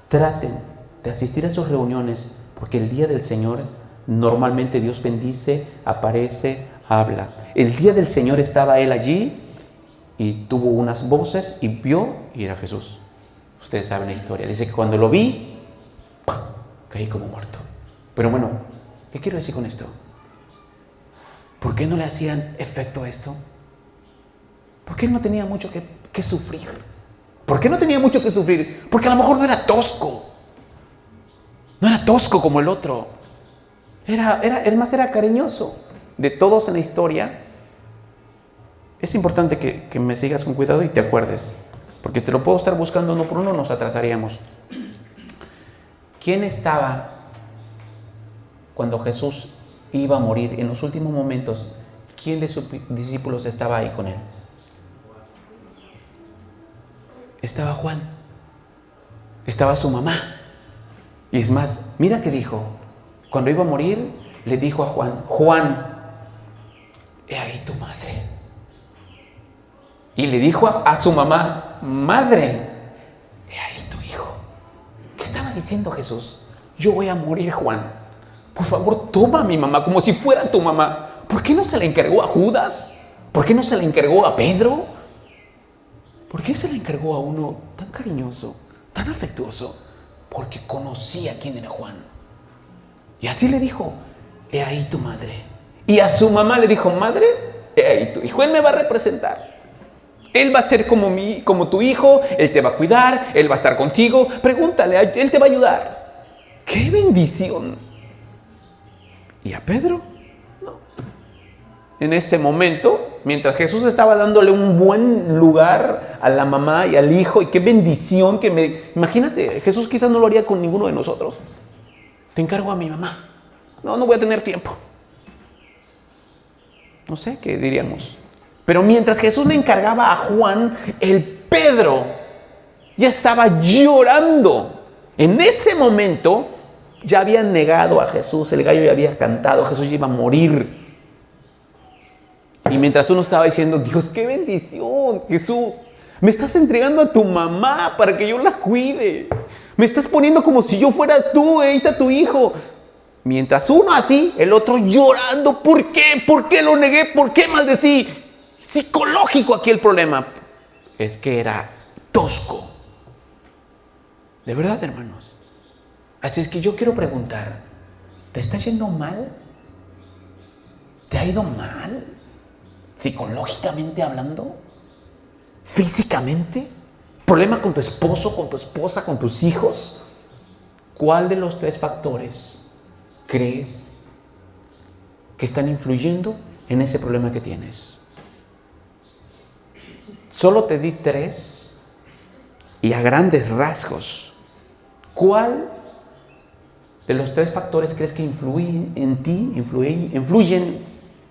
[SPEAKER 1] traten de asistir a sus reuniones, porque el día del Señor normalmente Dios bendice, aparece, habla. El día del Señor estaba él allí y tuvo unas voces y vio y era Jesús. Ustedes saben la historia. Dice que cuando lo vi, caí como muerto. Pero bueno, ¿qué quiero decir con esto? ¿Por qué no le hacían efecto a esto? ¿Por qué no tenía mucho que sufrir? ¿Por qué no tenía mucho que sufrir? Porque a lo mejor no era tosco. No era tosco como el otro. Era cariñoso. De todos en la historia, es importante que me sigas con cuidado y te acuerdes. Porque te lo puedo estar buscando uno por uno, nos atrasaríamos. ¿Quién estaba cuando Jesús iba a morir en los últimos momentos? ¿Quién de sus discípulos estaba ahí con él? Estaba Juan, estaba su mamá. Y es más, mira qué dijo. Cuando iba a morir, le dijo a Juan, Juan, he ahí tu madre. Y le dijo a su mamá, madre, he ahí tu hijo. ¿Qué estaba diciendo Jesús? Yo voy a morir, Juan. Por favor, toma a mi mamá como si fuera tu mamá. ¿Por qué no se la encargó a Judas? ¿Por qué no se la encargó a Pedro? ¿Por qué se le encargó a uno tan cariñoso, tan afectuoso? Porque conocía quién era Juan. Y así le dijo, he ahí tu madre. Y a su mamá le dijo, madre, he ahí tu hijo. Él me va a representar. Él va a ser como tu hijo, él te va a cuidar, él va a estar contigo. Pregúntale, él te va a ayudar. ¡Qué bendición! ¿Y a Pedro? No. En ese momento, mientras Jesús estaba dándole un buen lugar a la mamá y al hijo, y qué bendición Imagínate, Jesús quizás no lo haría con ninguno de nosotros. Te encargo a mi mamá. No voy a tener tiempo. No sé qué diríamos. Pero mientras Jesús le encargaba a Juan, el Pedro ya estaba llorando. En ese momento ya habían negado a Jesús, el gallo ya había cantado, Jesús ya iba a morir. Y mientras uno estaba diciendo, Dios, qué bendición, Jesús, me estás entregando a tu mamá para que yo la cuide. Me estás poniendo como si yo fuera tú, ahí está tu hijo. Mientras uno así, el otro llorando, ¿por qué? ¿Por qué lo negué? ¿Por qué maldecí? Psicológico aquí el problema. Es que era tosco. De verdad, hermanos. Así es que yo quiero preguntar, ¿te está yendo mal? ¿Te ha ido mal? ¿Psicológicamente hablando? ¿Físicamente? ¿Problema con tu esposo, con tu esposa, con tus hijos? ¿Cuál de los 3 factores crees que están influyendo en ese problema que tienes? Solo te di 3 y a grandes rasgos. ¿Cuál de los 3 factores crees que influyen en ti,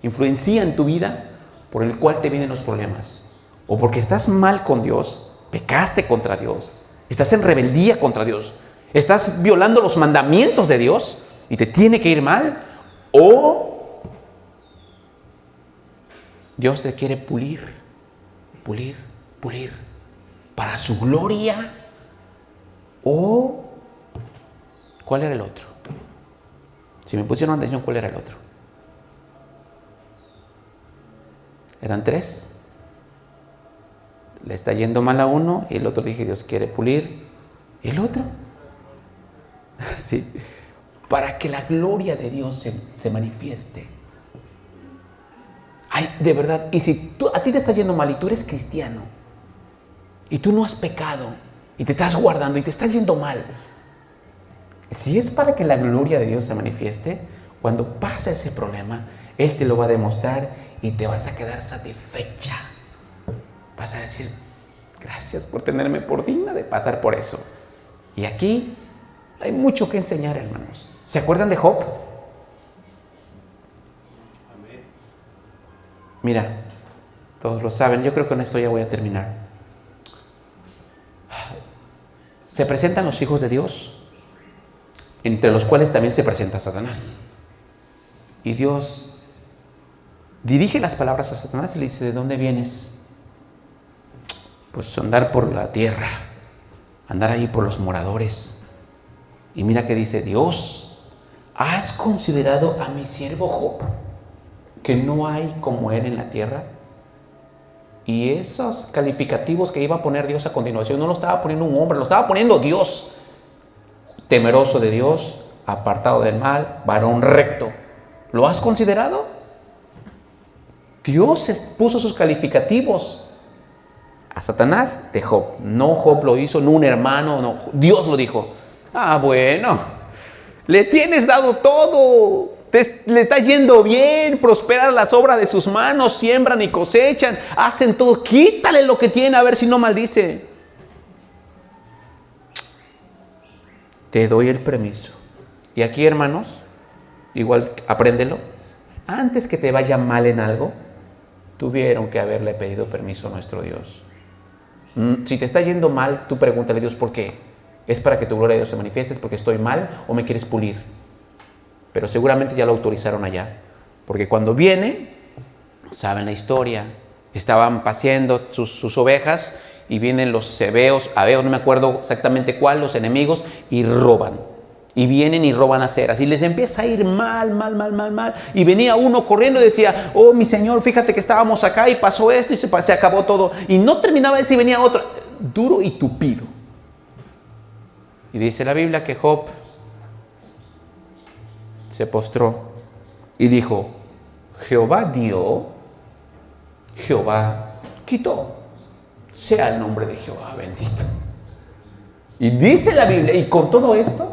[SPEAKER 1] influencian tu vida, por el cual te vienen los problemas? O porque estás mal con Dios, pecaste contra Dios, estás en rebeldía contra Dios, estás violando los mandamientos de Dios y te tiene que ir mal, o Dios te quiere pulir para su gloria, o ¿cuál era el otro? Si me pusieron atención, ¿cuál era el otro? Eran 3. Le está yendo mal a uno y el otro dije, Dios quiere pulir. ¿Y el otro? Sí. Para que la gloria de Dios se manifieste. Ay, de verdad, y si a ti te está yendo mal y tú eres cristiano y tú no has pecado y te estás guardando y te está yendo mal, si es para que la gloria de Dios se manifieste, cuando pase ese problema, Él te lo va a demostrar y te vas a quedar satisfecha. Vas a decir, gracias por tenerme por digna de pasar por eso. Y aquí hay mucho que enseñar, hermanos. ¿Se acuerdan de Job? Amén. Mira, todos lo saben, yo creo que con esto ya voy a terminar. Se presentan los hijos de Dios, entre los cuales también se presenta Satanás. Y Dios dirige las palabras a Satanás y le dice, ¿de dónde vienes? Pues andar por la tierra, andar ahí por los moradores. Y mira que dice, Dios, ¿has considerado a mi siervo Job, que no hay como él en la tierra? Y esos calificativos que iba a poner Dios a continuación, no lo estaba poniendo un hombre, lo estaba poniendo Dios. Temeroso de Dios, apartado del mal, varón recto. ¿Lo has considerado? Dios puso sus calificativos a Satanás de Job. No Job lo hizo, no un hermano, no. Dios lo dijo. Ah, bueno, le tienes dado todo. Le está yendo bien, prosperan las obras de sus manos, siembran y cosechan, hacen todo. Quítale lo que tiene a ver si no maldice. Te doy el permiso. Y aquí, hermanos, igual apréndelo. Antes que te vaya mal en algo, tuvieron que haberle pedido permiso a nuestro Dios. Si te está yendo mal, tú pregúntale a Dios por qué. ¿Es para que tu gloria de Dios se manifieste? ¿Es porque estoy mal o me quieres pulir? Pero seguramente ya lo autorizaron allá. Porque cuando viene, saben la historia, estaban paseando sus ovejas y vienen los heveos, no me acuerdo exactamente cuál, los enemigos, y roban. y vienen y roban las ceras. Y les empieza a ir mal, mal, mal, mal, mal. Y venía uno corriendo y decía, oh, mi señor, fíjate que estábamos acá y pasó esto y se acabó todo. Y no terminaba de decir, venía otro, duro y tupido. Y dice la Biblia que Job se postró y dijo, Jehová dio, Jehová quitó. Sea el nombre de Jehová bendito. Y dice la Biblia, y con todo esto,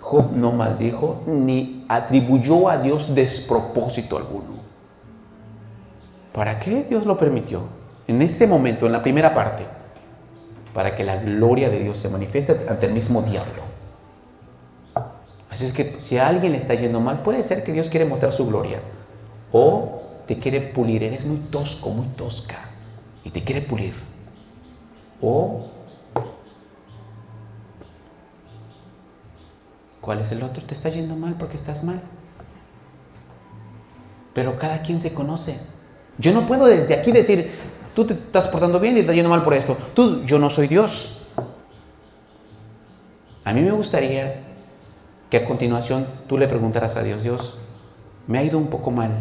[SPEAKER 1] Job no maldijo ni atribuyó a Dios despropósito alguno. ¿Para qué Dios lo permitió? En ese momento, en la primera parte, para que la gloria de Dios se manifieste ante el mismo diablo. Así es que si a alguien le está yendo mal, puede ser que Dios quiere mostrar su gloria o te quiere pulir. Eres muy tosco, muy tosca y te quiere pulir. O ¿cuál es el otro? Te está yendo mal porque estás mal. Pero cada quien se conoce. Yo no puedo desde aquí decir, tú te estás portando bien y te está yendo mal por esto. Yo no soy Dios. A mí me gustaría que a continuación tú le preguntaras a Dios, Dios, me ha ido un poco mal,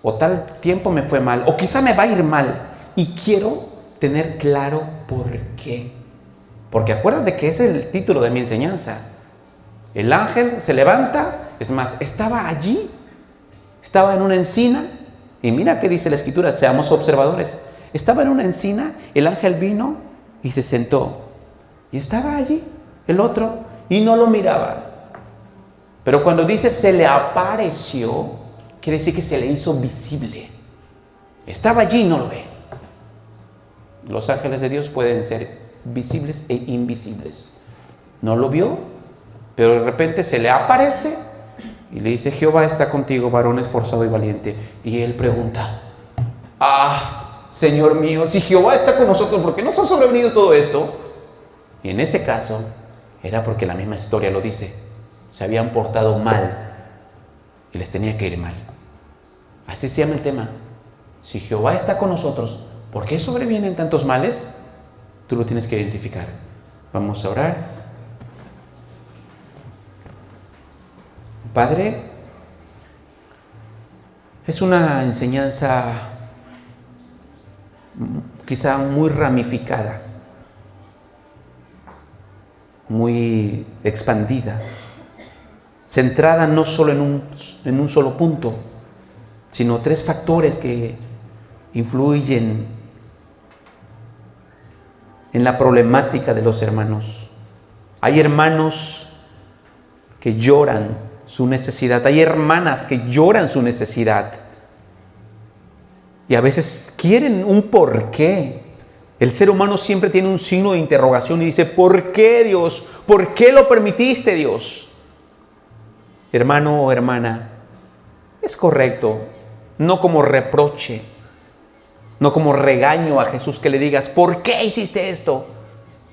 [SPEAKER 1] o tal tiempo me fue mal, o quizá me va a ir mal, y quiero tener claro por qué. Porque acuérdate que es el título de mi enseñanza. El ángel se levanta, es más, estaba allí, estaba en una encina, y mira qué dice la Escritura, seamos observadores. Estaba en una encina, el ángel vino y se sentó, y estaba allí el otro, y no lo miraba. Pero cuando dice se le apareció, quiere decir que se le hizo visible. Estaba allí y no lo ve. Los ángeles de Dios pueden ser visibles e invisibles. No lo vio, pero de repente se le aparece y le dice, Jehová está contigo, varón esforzado y valiente. Y él pregunta, Señor mío, si Jehová está con nosotros, ¿por qué nos ha sobrevenido todo esto? Y en ese caso, era porque la misma historia lo dice. Se habían portado mal y les tenía que ir mal. Así se llama el tema. Si Jehová está con nosotros, ¿por qué sobrevienen tantos males? Tú lo tienes que identificar. Vamos a orar. Padre, es una enseñanza quizá muy ramificada, muy expandida, centrada no solo en un solo punto, sino tres factores que influyen en la problemática de los hermanos. Hay hermanos que lloran su necesidad, hay hermanas que lloran su necesidad y a veces quieren un porqué. El ser humano siempre tiene un signo de interrogación y dice, ¿por qué, Dios? ¿Por qué lo permitiste, Dios? Hermano o hermana, es correcto, no como reproche, no como regaño a Jesús que le digas, ¿por qué hiciste esto?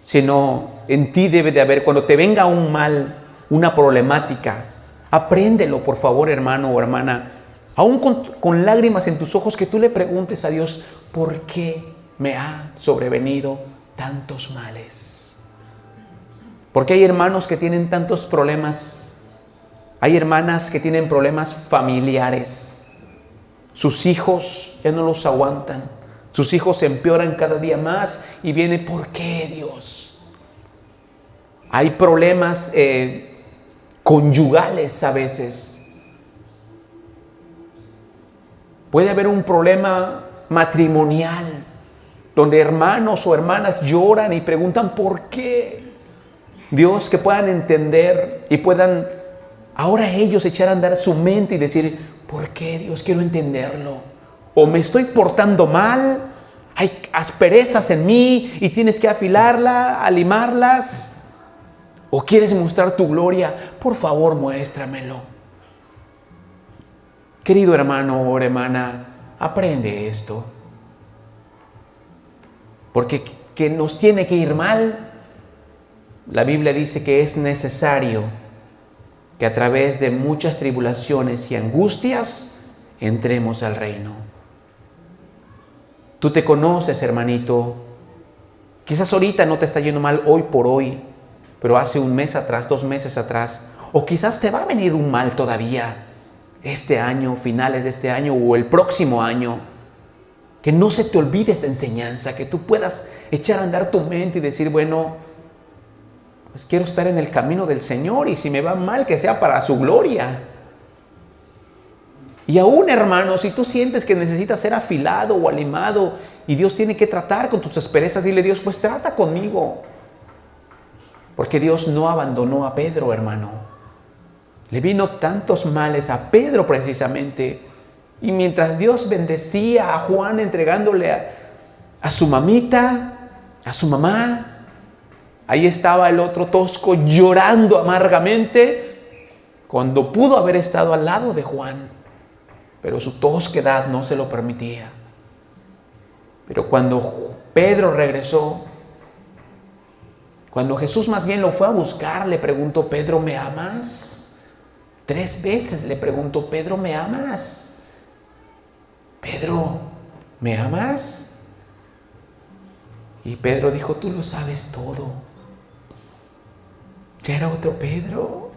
[SPEAKER 1] Sino en ti debe de haber, cuando te venga un mal, una problemática, apréndelo por favor, hermano o hermana, aún con lágrimas en tus ojos, que tú le preguntes a Dios, ¿por qué me ha sobrevenido tantos males? Porque hay hermanos que tienen tantos problemas. Hay hermanas que tienen problemas familiares. Sus hijos ya no los aguantan. Sus hijos empeoran cada día más y viene, ¿por qué, Dios? Hay problemas conyugales a veces. Puede haber un problema matrimonial donde hermanos o hermanas lloran y preguntan, ¿por qué? Dios, que puedan entender y puedan ahora ellos echar a andar su mente y decir, ¿por qué, Dios? Quiero entenderlo. O me estoy portando mal, hay asperezas en mí y tienes que afilarla, limarlas. O quieres mostrar tu gloria, por favor, muéstramelo. Querido hermano o hermana, aprende esto. Porque que nos tiene que ir mal, la Biblia dice que es necesario que a través de muchas tribulaciones y angustias entremos al reino. Tú te conoces, hermanito. Quizás ahorita no te está yendo mal hoy por hoy, pero hace un mes atrás, 2 meses atrás, o quizás te va a venir un mal todavía este año, finales de este año o el próximo año. Que no se te olvide esta enseñanza, que tú puedas echar a andar tu mente y decir, bueno, pues quiero estar en el camino del Señor y si me va mal, que sea para su gloria. Y aún, hermano, si tú sientes que necesitas ser afilado o animado y Dios tiene que tratar con tus asperezas, dile, Dios, pues trata conmigo. Porque Dios no abandonó a Pedro, hermano. Le vino tantos males a Pedro precisamente. Y mientras Dios bendecía a Juan entregándole a su mamita, a su mamá, ahí estaba el otro tosco llorando amargamente cuando pudo haber estado al lado de Juan. Pero su tosquedad no se lo permitía. Pero cuando Pedro regresó, cuando Jesús más bien lo fue a buscar, le preguntó, Pedro, ¿me amas? 3 veces le preguntó, Pedro, ¿me amas? Pedro, ¿me amas? Y Pedro dijo, tú lo sabes todo. Ya era otro Pedro.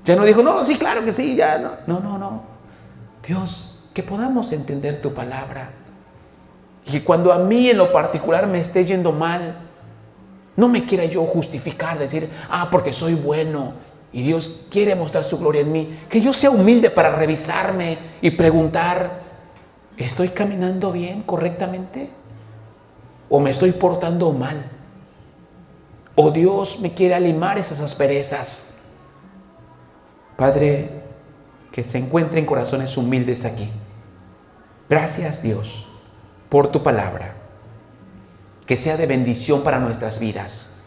[SPEAKER 1] Ya no dijo, no, sí, claro que sí, ya no. No. Dios, que podamos entender tu palabra. Y que cuando a mí en lo particular me esté yendo mal, no me quiera yo justificar, decir, porque soy bueno y Dios quiere mostrar su gloria en mí. Que yo sea humilde para revisarme y preguntar, ¿estoy caminando bien, correctamente? ¿O me estoy portando mal? ¿O Dios me quiere limar esas asperezas? Padre, que se encuentren corazones humildes aquí. Gracias, Dios, por tu palabra. Que sea de bendición para nuestras vidas.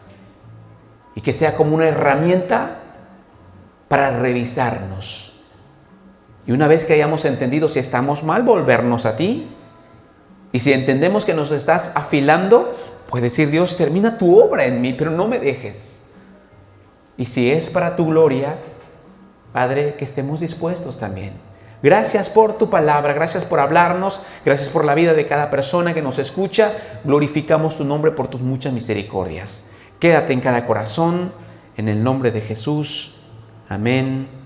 [SPEAKER 1] Y que sea como una herramienta para revisarnos. Y una vez que hayamos entendido si estamos mal, volvernos a ti. Y si entendemos que nos estás afilando, puede decir, Dios, termina tu obra en mí, pero no me dejes. Y si es para tu gloria, Padre, que estemos dispuestos también. Gracias por tu palabra, gracias por hablarnos, gracias por la vida de cada persona que nos escucha. Glorificamos tu nombre por tus muchas misericordias. Quédate en cada corazón, en el nombre de Jesús. Amén.